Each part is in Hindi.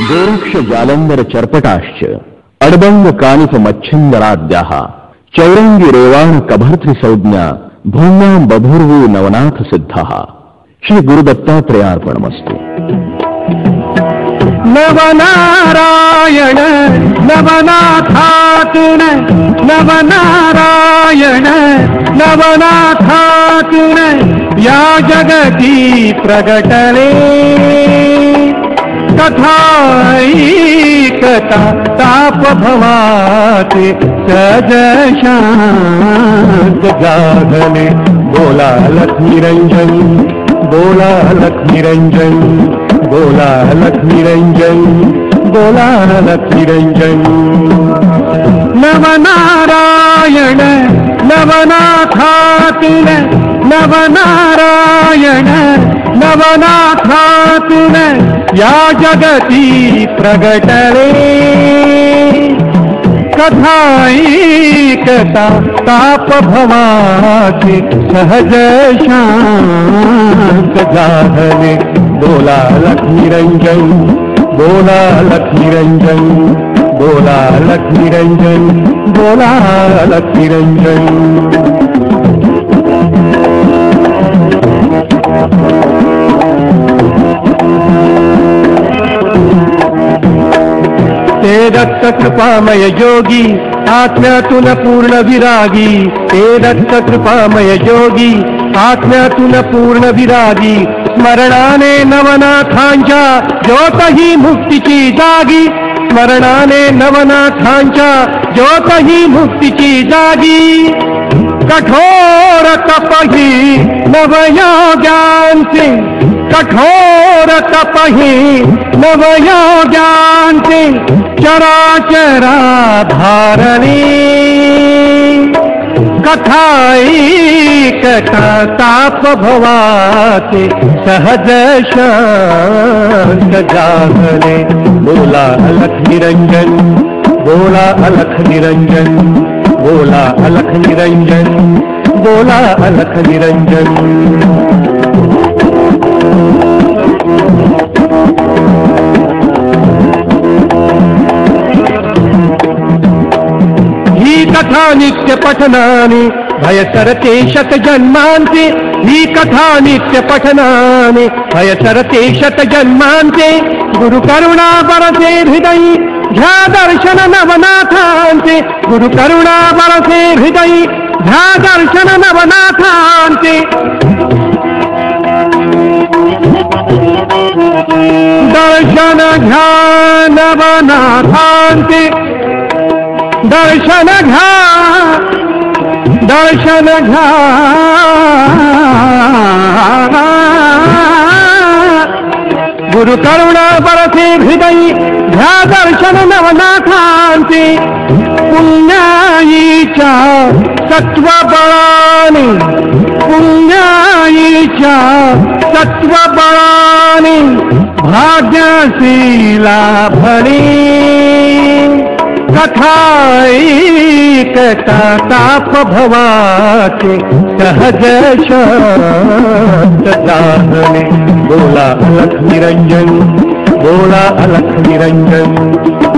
गोरक्ष जालंधर चर्पटाश्च अडबंग कानिफ मच्छिंदराद्याः चौरंगी रेवाण कभर्तृ संज्ञा भूम्यां बभूर्वु नवनाथ सिद्धः। श्री गुरुदत्तात्रेयार्पणमस्तु। नवनारायण नवनाथात्न नवनारायण नवनाथात्न या जगती प्रगटले कथाईकता ताप भवाते सज शांत जागले। बोला लक्ष्मी रंजन बोला लक्ष्मी रंजन बोला लक्ष्मी रंजन बोला लक्ष्मी रंजन। नवनारायण नवनाथात्न नवनारायण नवनाथात्न या जगती प्रगटले कथाईकता ताप भवाचे सहज शांत जागले। बोला लक्ष्मी रंजन बोला लक्ष्मी रंजन बोला लक्ष्मी रंजन बोला लक्ष्मी रंजन। ते दत्त कृपामय योगी आत्म्यातून पूर्ण विरागी। ते दत्त कृपामय योगी आत्म्यातून पूर्ण विरागी। स्मरणाने नवनाथांच्या ज्योतही मुक्तीची जागी। स्मरणाने नवनाथांच्या ज्योतही मुक्तीची जागी। कठोर तपही नवयोग्यांचे कठोर तपही नवयोग्यांचे चराचरा धारणे कथाईकता ताप भवाचे सहज शांत जागले। बोला लक्ष्मी रंजन बोला अलख निरंजन बोला अलख निरंजन बोला अलख निरंजन। ही कथा नित्य पठनाने भय सरते शत जन्मांचे। ही कथा नित्य पठनाने भय सरते शत जन्मांचे। गुरु करुणा बरसे हृदयी घ्या दर्शन नवनाथांचे। गुरु करुणा बरसे हृदयी घ्या दर्शन नवनाथांचे। दर्शन घ्या नवनाथांचे दर्शन घ्या दर्शन घ्या। गुरु करुणा बरसे हृदयी घ्या दर्शन नवनाथांचे। पुण्याईच्या सत्व बळाने पुण्याईच्या सत्व बळाने भाग्यासी लाभणे कथाईकता ताप भवाचे सहज शांत जागले। बोला लक्ष्मी रंजन बोला लक्ष्मी रंजन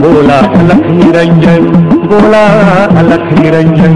बोला लक्ष्मी रंजन बोला लक्ष्मी रंजन।